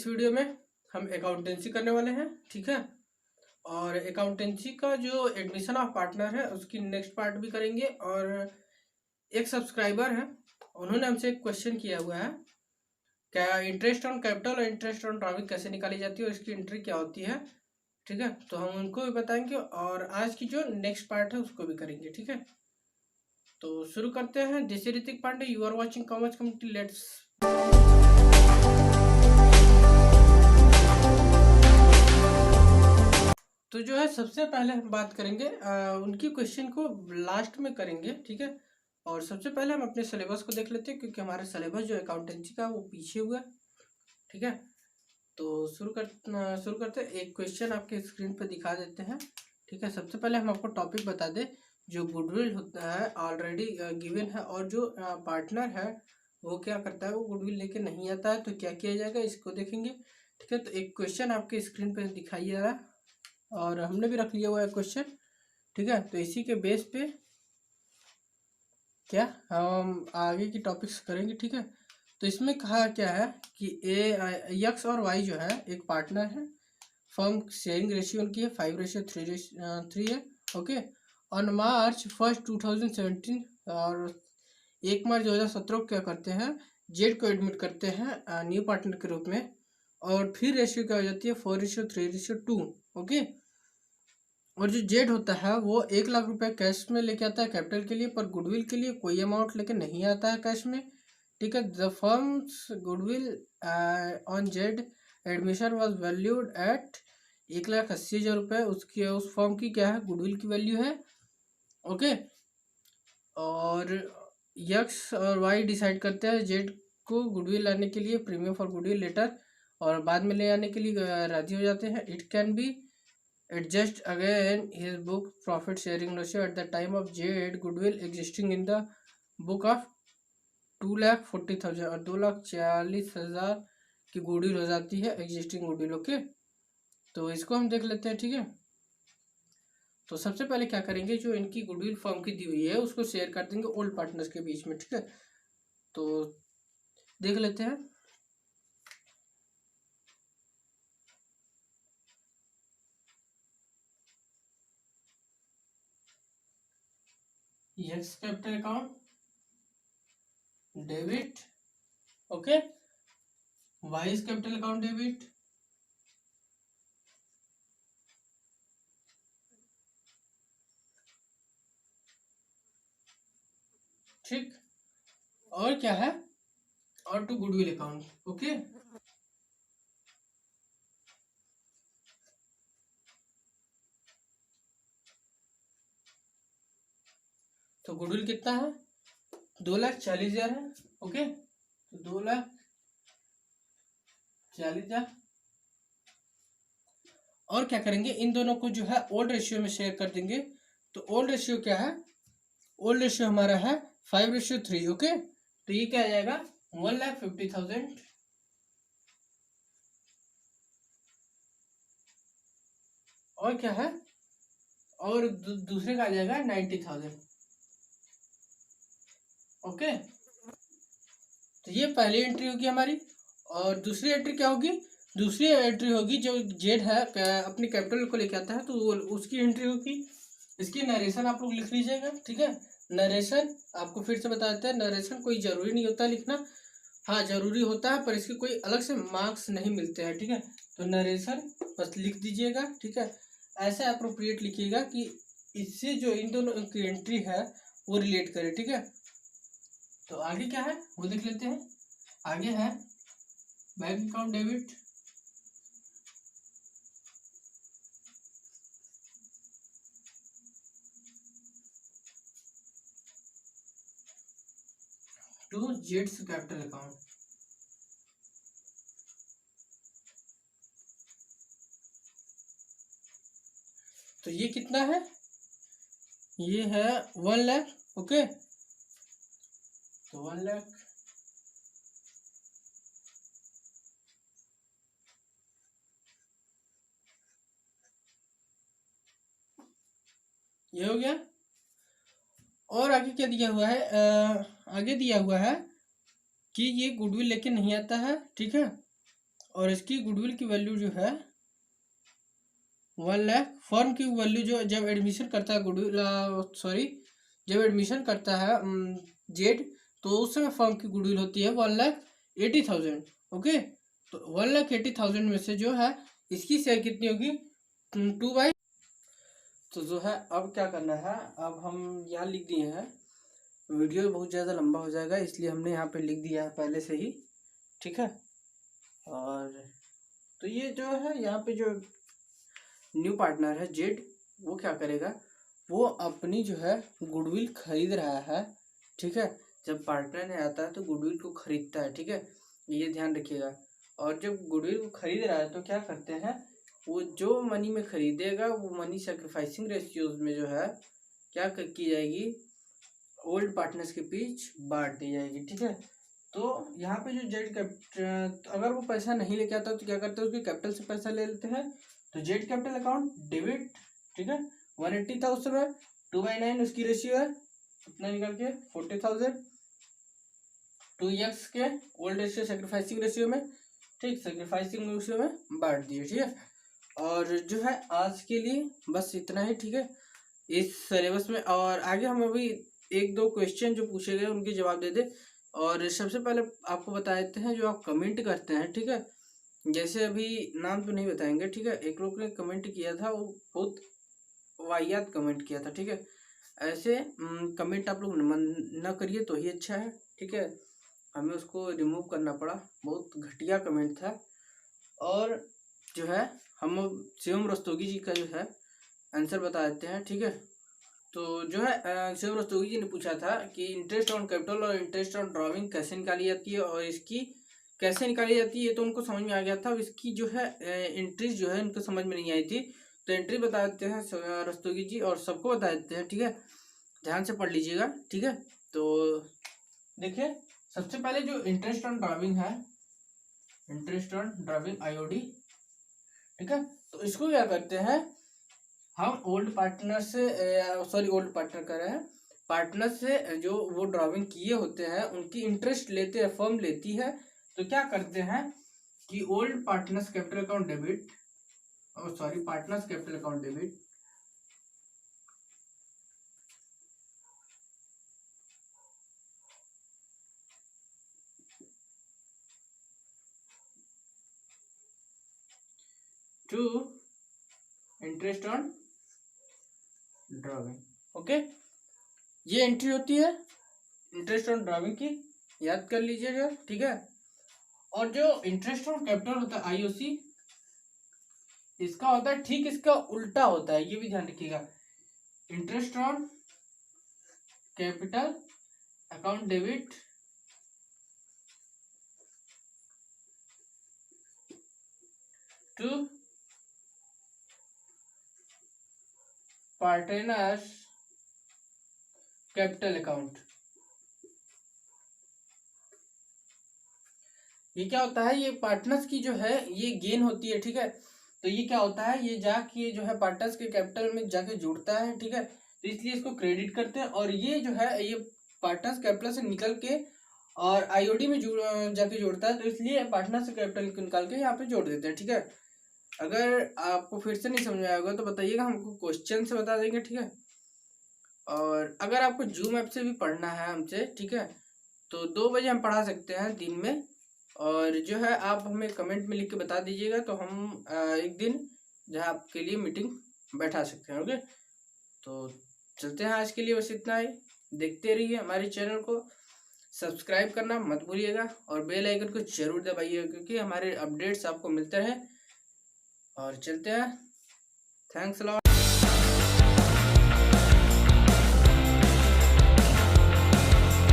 Video में हम accountancy करने वाले हैं, ठीक है। और अकाउंटेंसी का जो एडमिशन ऑफ पार्टनर है उसकी नेक्स्ट पार्ट भी करेंगे। और एक सब्सक्राइबर है, उन्होंने हमसे एक क्वेश्चन किया हुआ है, क्या इंटरेस्ट ऑन कैपिटल और इंटरेस्ट ऑन ट्रैवलिंग कैसे निकाली जाती है और इसकी एंट्री क्या होती है, ठीक है। तो हम उनको भी बताएंगे और आज की जो नेक्स्ट पार्ट है उसको भी करेंगे, ठीक है। तो शुरू करते हैं। This is Hrithik Pandey, you are watching commerce community, let's. तो जो है सबसे पहले हम बात करेंगे उनकी क्वेश्चन को लास्ट में करेंगे, ठीक है। और सबसे पहले हम अपने सिलेबस को देख लेते हैं, क्योंकि हमारा सिलेबस जो अकाउंटेंसी का वो पीछे हुआ है, ठीक है। तो शुरू करते हैं। एक क्वेश्चन आपके स्क्रीन पर दिखा देते हैं, ठीक है। सबसे पहले हम आपको टॉपिक बता दें। जो गुडविल होता है ऑलरेडी गिवन है, और जो पार्टनर है वो क्या करता है, वो गुडविल लेके नहीं आता है, तो क्या किया जाएगा इसको देखेंगे, ठीक है। तो एक क्वेश्चन आपके स्क्रीन पर दिखाई दे रहा है और हमने भी रख लिया हुआ है क्वेश्चन, ठीक है। तो इसी के बेस पे क्या हम आगे की टॉपिक्स करेंगे, ठीक है। तो इसमें कहा क्या है कि एक्स और वाई जो है एक पार्टनर है, फर्म शेयरिंग रेशियो उनकी है 5:3 है, ओके। ऑन March 1, 2017 और 1 मार्च 2017 को क्या करते हैं, जेड को एडमिट करते हैं न्यू पार्टनर के रूप में, और फिर रेशियो क्या हो जाती है 4:3:2, ओके। और जो जेड होता है वो 1 लाख रुपए कैश में लेके आता है कैपिटल के लिए, पर गुडविल के लिए कोई अमाउंट लेके नहीं आता है कैश में, ठीक है। The firms goodwill on Z admission was valued at 1,80,000 रुपये। उसकी उस फर्म की क्या है, गुडविल की वैल्यू है, ओके। और यक्स और वाई डिसाइड करते हैं जेड को गुडविल लाने के लिए प्रीमियम फॉर गुडविल लेटर, और बाद में ले आने के लिए राजी हो जाते हैं। It can be adjust again his book profit sharing ratio at the time of Jade goodwill existing in the book of 2,40,000 और 2,40,000 की गुडविल हो जाती है एग्जिस्टिंग गुडविल, ओके। तो इसको हम देख लेते हैं, ठीक है। तो सबसे पहले क्या करेंगे, जो इनकी गुडविल फर्म की दी हुई है उसको शेयर कर देंगे ओल्ड पार्टनर्स के बीच में, ठीक है। तो देख लेते हैं। X capital account debit, okay. Y capital account debit, ठीक। और क्या है, और टू गुडविल अकाउंट, ओके। तो गुडविल कितना है, 2,40,000 है, ओके। तो 2,40,000। और क्या करेंगे, इन दोनों को जो है ओल्ड रेशियो में शेयर कर देंगे। तो ओल्ड रेशियो क्या है, ओल्ड रेशियो हमारा है 5:3, ओके। तो ये क्या आ जाएगा 1,50,000, और क्या है, और दूसरे का आ जाएगा 90,000, ओके। तो ये पहली एंट्री होगी हमारी। और दूसरी एंट्री क्या होगी, दूसरी एंट्री होगी जो जेड है अपनी कैपिटल को लेके आता है, तो वो उसकी एंट्री होगी। इसकी नरेशन आप लोग लिख लीजिएगा, ठीक है। नरेशन आपको फिर से बता देते हैं, नरेशन कोई जरूरी नहीं होता लिखना, हाँ जरूरी होता है, पर इसके कोई अलग से मार्क्स नहीं मिलते हैं, ठीक है। तो नरेशन बस लिख दीजिएगा, ठीक है। ऐसे अप्रोप्रिएट लिखिएगा कि इससे जो इन दोनों की एंट्री है वो रिलेट करे, ठीक है। तो आगे क्या है वो देख लेते हैं। आगे है बैंक अकाउंट डेबिट, टू जेड्स कैपिटल अकाउंट। तो ये कितना है, ये है 1 लाख, ओके। तो 1 लाख, ये हो गया। और आगे क्या दिया हुआ है, आगे दिया हुआ है कि ये गुडविल लेके नहीं आता है, ठीक है। और इसकी गुडविल की वैल्यू जो है 1 लाख। फर्म की वैल्यू जो जब एडमिशन करता है गुडविल, सॉरी, जब एडमिशन करता है जेड, तो उस समय फर्म की गुडविल होती है 1,80,000। ओके, तो 1,80,000 में से जो है इसकी शेयर कितनी होगी 2/। तो जो है अब क्या करना है, अब हम यहाँ लिख दिए हैं, वीडियो बहुत ज़्यादा लंबा हो जाएगा इसलिए हमने यहाँ पे लिख दिया है पहले से ही, ठीक है। और तो ये जो है यहाँ पे जो न्यू पार्टनर है जेड, वो क्या करेगा, वो अपनी जो है गुडविल खरीद रहा है, ठीक है। जब पार्टनर ने आता है तो गुडविल को खरीदता है, ठीक है, ये ध्यान रखिएगा। और जब गुडविल को खरीद रहा है तो क्या करते हैं, वो जो मनी में खरीदेगा वो मनी सेक्रीफाइसिंग रेशियोज में जो है क्या की जाएगी, ओल्ड पार्टनर्स के बीच बांट दी जाएगी, ठीक है। तो यहाँ पे जो जेड कैपिटल, अगर वो पैसा नहीं लेके आता तो क्या करते हैं, उसके कैपिटल से पैसा ले लेते हैं, तो जेड कैपिटल अकाउंट डेबिट, ठीक है। 180 था उस समय, 2/9 उसकी रेशियो है, कितना निकल के 40,000, 2x के ओल्ड रेशियो सेक्रीफाइसिंग रेशियो में, ठीक, सेक्रीफाइसिंग रेशियो में बांट दिए, ठीक है। और जो है आज के लिए बस इतना ही, ठीक है, इस सिलेबस में। और आगे हम अभी 1-2 क्वेश्चन जो पूछे गए उनके जवाब दे दे। और सबसे पहले आपको बता देते हैं जो आप कमेंट करते हैं, ठीक है, जैसे अभी नाम तो नहीं बताएंगे, ठीक है, एक लोग ने कमेंट किया था, वो बहुत वाहियात कमेंट किया था, ठीक है। ऐसे कमेंट आप लोग न करिए तो ही अच्छा है, ठीक है, हमें उसको रिमूव करना पड़ा, बहुत घटिया कमेंट था। और जो है हम शिवम रस्तोगी जी का जो है आंसर बता देते हैं, ठीक है। तो जो है शिवम रस्तोगी जी ने पूछा था कि इंटरेस्ट ऑन कैपिटल और इंटरेस्ट ऑन ड्राइंग कैसे निकाली जाती है और इसकी कैसे निकाली जाती है, तो उनको समझ में आ गया था। इसकी जो है एंट्रीज जो है उनको समझ में नहीं आई थी, तो एंट्री बता देते हैं रस्तोगी जी, और सबको बता देते हैं, ठीक है, ध्यान से पढ़ लीजिएगा, ठीक है। तो देखिए सबसे पहले जो इंटरेस्ट ऑन ड्राइंग है, इंटरेस्ट ऑन ड्राइंग आईओडी, ठीक है, तो इसको क्या करते हैं हम ओल्ड पार्टनर से, सॉरी ओल्ड पार्टनर कर रहे हैं, पार्टनर से जो वो ड्राइंग किए होते हैं उनकी इंटरेस्ट लेते हैं, फर्म लेती है, तो क्या करते हैं कि old partners capital account debit, sorry partners capital account debit, to interest on drawing, okay, ये एंट्री होती है इंटरेस्ट ऑन ड्राइंग की, याद कर लीजिएगा, ठीक है। और जो इंटरेस्ट ऑन कैपिटल होता है आईओसी, इसका होता है ठीक इसका उल्टा होता है, ये भी ध्यान रखिएगा, interest on capital account debit to partners capital account. ये क्या होता है, ये पार्टनर्स की जो है ये गेन होती है, ठीक है, तो ये क्या होता है, ये जाके जो है पार्टनर्स के कैपिटल में जाके जुड़ता है, ठीक है, तो इसलिए इसको क्रेडिट करते हैं। और ये जो है ये पार्टनर्स कैपिटल से निकल के और आईओडी में जाके जोड़ता है, तो इसलिए पार्टनर्स कैपिटल को निकाल के यहाँ पे जोड़ देते हैं, ठीक है। अगर आपको फिर से नहीं समझ में आएगा तो बताइएगा, हमको क्वेश्चन से बता देंगे, ठीक है। और अगर आपको जूम ऐप से भी पढ़ना है हमसे, ठीक है, तो 2 बजे हम पढ़ा सकते हैं दिन में, और जो है आप हमें कमेंट में लिख के बता दीजिएगा, तो हम एक दिन जो है आपके लिए मीटिंग बैठा सकते हैं, ओके। तो चलते हैं, आज के लिए बस इतना ही, देखते रहिए हमारे चैनल को, सब्सक्राइब करना मत भूलिएगा और बेल आइकन को जरूर दबाइएगा, क्योंकि हमारे अपडेट्स आपको मिलते हैं। और चलते हैं, थैंक्स अ लॉट।